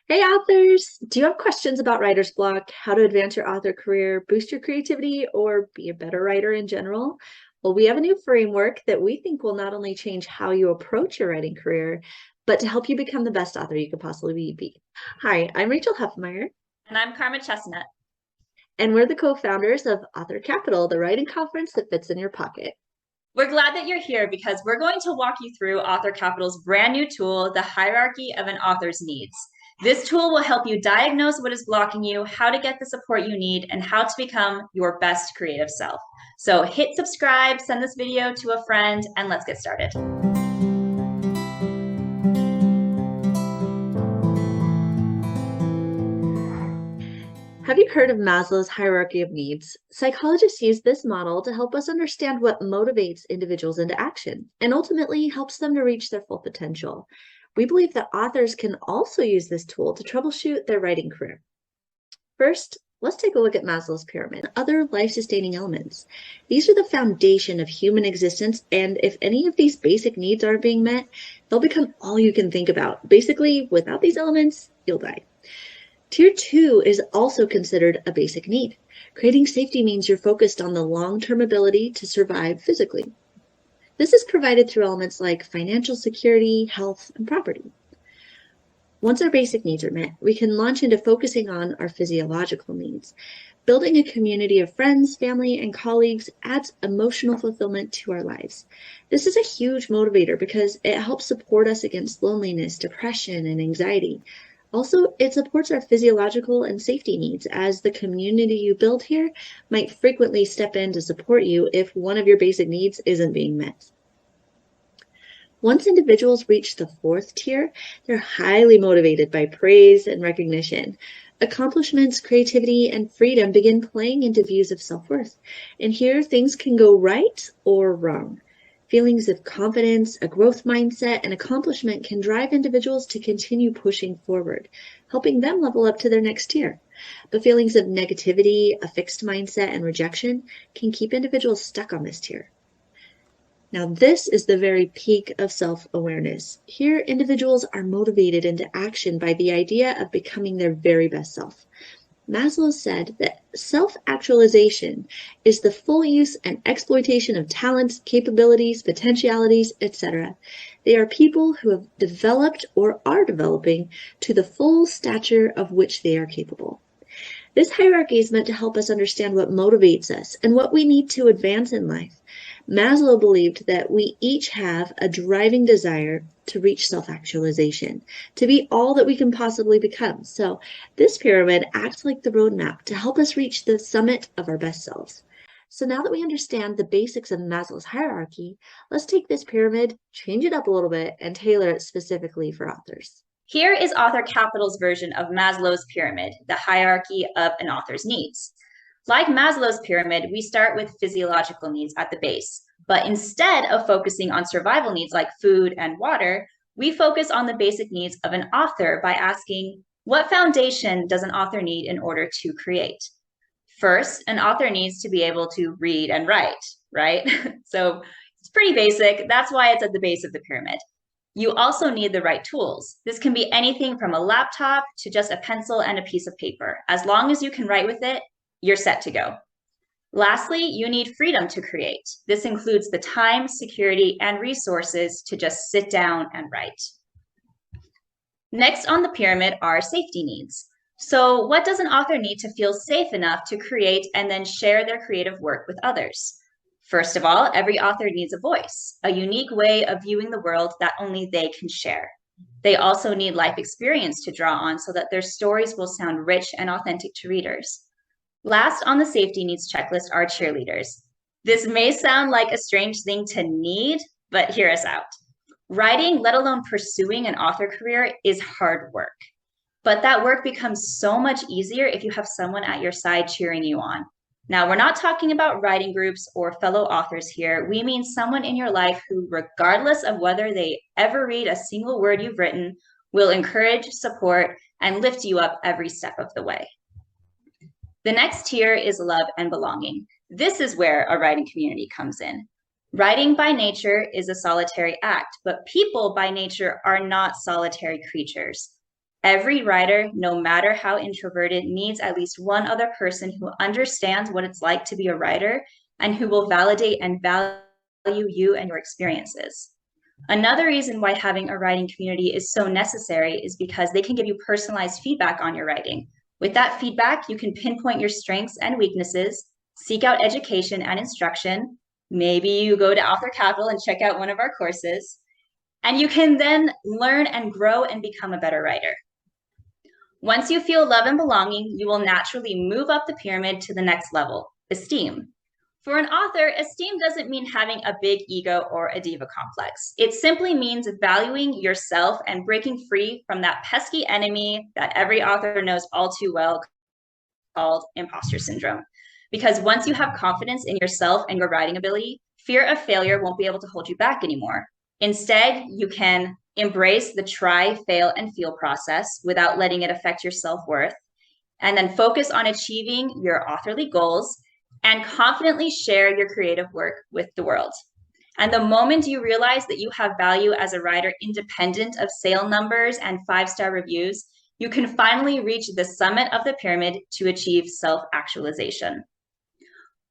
Hey, authors! Do you have questions about writer's block, how to advance your author career, boost your creativity, or be a better writer in general? Well, we have a new framework that we think will not only change how you approach your writing career, but to help you become the best author you could possibly be. Hi, I'm Rachel Huffmeyer, And I'm Karma Chestnut. and we're the co-founders of Author Capital, the writing conference that fits in your pocket. We're glad that you're here because we're going to walk you through Author Capital's brand new tool, the hierarchy of an author's needs. This tool will help you diagnose what is blocking you, how to get the support you need, and how to become your best creative self. So hit subscribe, send this video to a friend, and let's get started. Have you heard of Maslow's hierarchy of needs? Psychologists use this model to help us understand what motivates individuals into action and ultimately helps them to reach their full potential. We believe that authors can also use this tool to troubleshoot their writing career. First, let's take a look at Maslow's pyramid. Other life-sustaining elements. These are the foundation of human existence, and if any of these basic needs aren't being met, they'll become all you can think about. Basically, without these elements, you'll die. Tier 2 is also considered a basic need. Creating safety means you're focused on the long-term ability to survive physically. This is provided through elements like financial security, health, and property. Once our basic needs are met, we can launch into focusing on our physiological needs. Building a community of friends, family, and colleagues adds emotional fulfillment to our lives. This is a huge motivator because it helps support us against loneliness, depression, and anxiety. Also, it supports our physiological and safety needs, as the community you build here might frequently step in to support you if one of your basic needs isn't being met. Once individuals reach the fourth tier, they're highly motivated by praise and recognition. Accomplishments, creativity, and freedom begin playing into views of self-worth. And here, things can go right or wrong. Feelings of confidence, a growth mindset, and accomplishment can drive individuals to continue pushing forward, helping them level up to their next tier. But feelings of negativity, a fixed mindset, and rejection can keep individuals stuck on this tier. Now, this is the very peak of self-awareness. Here, individuals are motivated into action by the idea of becoming their very best self. Maslow said that self-actualization is the full use and exploitation of talents, capabilities, potentialities, etc. They are people who have developed or are developing to the full stature of which they are capable. This hierarchy is meant to help us understand what motivates us and what we need to advance in life. Maslow believed that we each have a driving desire to reach self-actualization, to be all that we can possibly become. So this pyramid acts like the roadmap to help us reach the summit of our best selves. So now that we understand the basics of Maslow's hierarchy, let's take this pyramid, change it up a little bit, and tailor it specifically for authors. Here is Author Capital's version of Maslow's pyramid, the hierarchy of an author's needs. Like Maslow's pyramid, we start with physiological needs at the base. But instead of focusing on survival needs like food and water, we focus on the basic needs of an author by asking, what foundation does an author need in order to create? First, an author needs to be able to read and write, right? So it's pretty basic. That's why it's at the base of the pyramid. You also need the right tools. This can be anything from a laptop to just a pencil and a piece of paper. As long as you can write with it, you're set to go. Lastly, you need freedom to create. This includes the time, security, and resources to just sit down and write. Next on the pyramid are safety needs. So what does an author need to feel safe enough to create and then share their creative work with others? First of all, every author needs a voice, a unique way of viewing the world that only they can share. They also need life experience to draw on so that their stories will sound rich and authentic to readers. Last on the safety needs checklist are cheerleaders. This may sound like a strange thing to need, but hear us out. Writing, let alone pursuing an author career, is hard work. But that work becomes so much easier if you have someone at your side cheering you on. Now, we're not talking about writing groups or fellow authors here. We mean someone in your life who, regardless of whether they ever read a single word you've written, will encourage, support, and lift you up every step of the way. The next tier is love and belonging. This is where a writing community comes in. Writing by nature is a solitary act, but people by nature are not solitary creatures. Every writer, no matter how introverted, needs at least one other person who understands what it's like to be a writer and who will validate and value you and your experiences. Another reason why having a writing community is so necessary is because they can give you personalized feedback on your writing. With that feedback, you can pinpoint your strengths and weaknesses, seek out education and instruction. Maybe you go to Author Capital and check out one of our courses, and you can then learn and grow and become a better writer. Once you feel love and belonging, you will naturally move up the pyramid to the next level, esteem. For an author, esteem doesn't mean having a big ego or a diva complex. It simply means valuing yourself and breaking free from that pesky enemy that every author knows all too well, called imposter syndrome. Because once you have confidence in yourself and your writing ability, fear of failure won't be able to hold you back anymore. Instead, you can embrace the try, fail, and feel process without letting it affect your self-worth, and then focus on achieving your authorly goals and confidently share your creative work with the world. And the moment you realize that you have value as a writer independent of sale numbers and 5-star reviews, you can finally reach the summit of the pyramid to achieve self-actualization.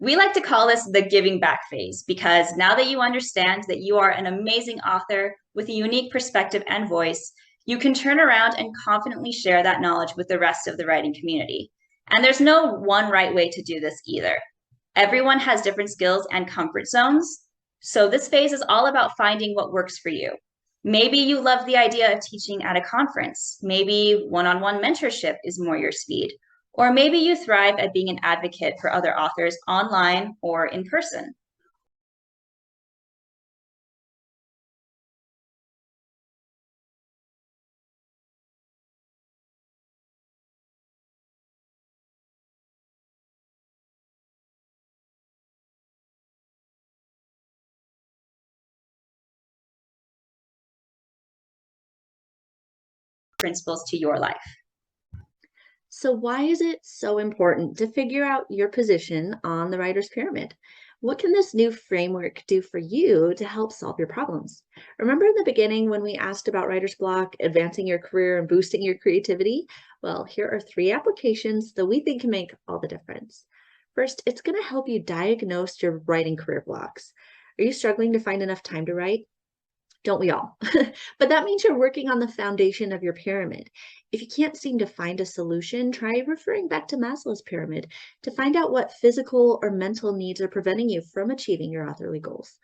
We like to call this the giving back phase because now that you understand that you are an amazing author with a unique perspective and voice, you can turn around and confidently share that knowledge with the rest of the writing community. And there's no one right way to do this either. Everyone has different skills and comfort zones. So this phase is all about finding what works for you. Maybe you love the idea of teaching at a conference. Maybe one-on-one mentorship is more your speed. Or maybe you thrive at being an advocate for other authors online or in person. Principles to your life. So why is it so important to figure out your position on the writer's pyramid? What can this new framework do for you to help solve your problems? Remember in the beginning when we asked about writer's block, advancing your career and boosting your creativity? Well, here are 3 applications that we think can make all the difference. First, it's going to help you diagnose your writing career blocks. Are you struggling to find enough time to write? Don't we all? But that means you're working on the foundation of your pyramid. If you can't seem to find a solution, try referring back to Maslow's pyramid to find out what physical or mental needs are preventing you from achieving your authorly goals.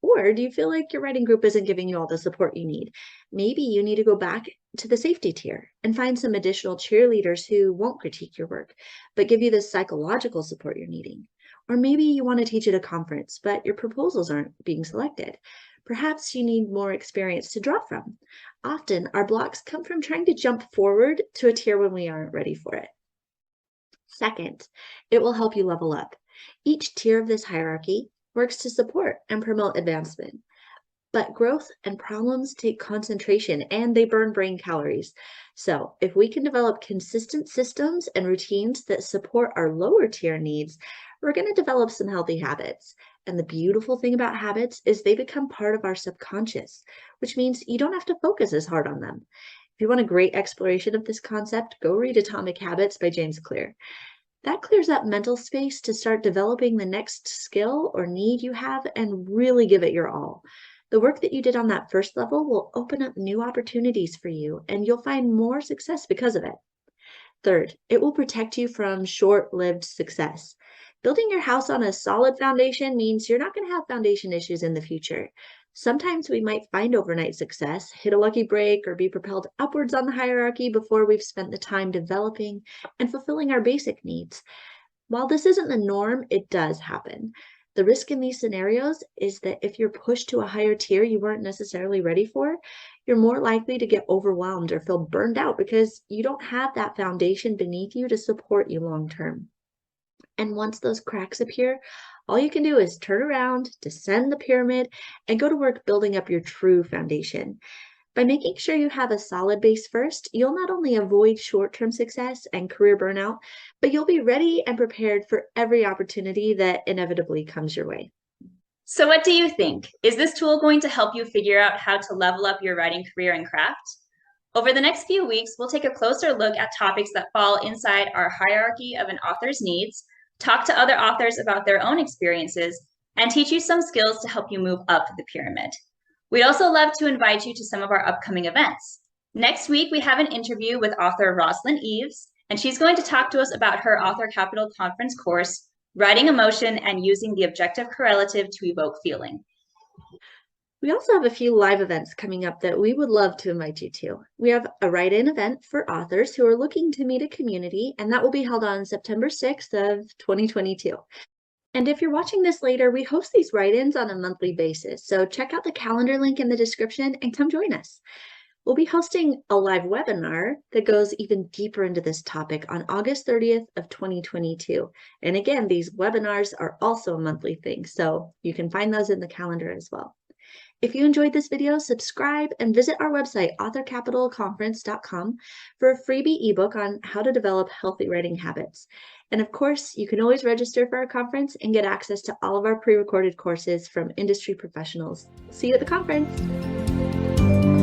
Or do you feel like your writing group isn't giving you all the support you need? Maybe you need to go back to the safety tier and find some additional cheerleaders who won't critique your work, but give you the psychological support you're needing. Or maybe you want to teach at a conference, but your proposals aren't being selected. Perhaps you need more experience to draw from. Often, our blocks come from trying to jump forward to a tier when we aren't ready for it. Second, it will help you level up. Each tier of this hierarchy works to support and promote advancement. But growth and problems take concentration and they burn brain calories. So if we can develop consistent systems and routines that support our lower tier needs, we're going to develop some healthy habits. And the beautiful thing about habits is they become part of our subconscious, which means you don't have to focus as hard on them. If you want a great exploration of this concept, go read Atomic Habits by James Clear. That clears up mental space to start developing the next skill or need you have and really give it your all. The work that you did on that first level will open up new opportunities for you, and you'll find more success because of it. Third, it will protect you from short-lived success. Building your house on a solid foundation means you're not going to have foundation issues in the future. Sometimes we might find overnight success, hit a lucky break, or be propelled upwards on the hierarchy before we've spent the time developing and fulfilling our basic needs. While this isn't the norm, it does happen. The risk in these scenarios is that if you're pushed to a higher tier you weren't necessarily ready for, you're more likely to get overwhelmed or feel burned out because you don't have that foundation beneath you to support you long term. And once those cracks appear, all you can do is turn around, descend the pyramid, and go to work building up your true foundation. By making sure you have a solid base first, you'll not only avoid short-term success and career burnout, but you'll be ready and prepared for every opportunity that inevitably comes your way. So what do you think? Is this tool going to help you figure out how to level up your writing career and craft? Over the next few weeks, we'll take a closer look at topics that fall inside our hierarchy of an author's needs, talk to other authors about their own experiences, and teach you some skills to help you move up the pyramid. We'd also love to invite you to some of our upcoming events. Next week, we have an interview with author Rosalind Eves, and she's going to talk to us about her Author Capital Conference course, Writing Emotion and Using the Objective Correlative to Evoke Feeling. We also have a few live events coming up that we would love to invite you to. We have a write-in event for authors who are looking to meet a community, and that will be held on September 6th of 2022. And if you're watching this later, we host these write-ins on a monthly basis. So check out the calendar link in the description and come join us. We'll be hosting a live webinar that goes even deeper into this topic on August 30th of 2022. And again, these webinars are also a monthly thing, so you can find those in the calendar as well. If you enjoyed this video, subscribe and visit our website, authorcapitalconference.com, for a freebie ebook on how to develop healthy writing habits. And of course, you can always register for our conference and get access to all of our pre-recorded courses from industry professionals. See you at the conference.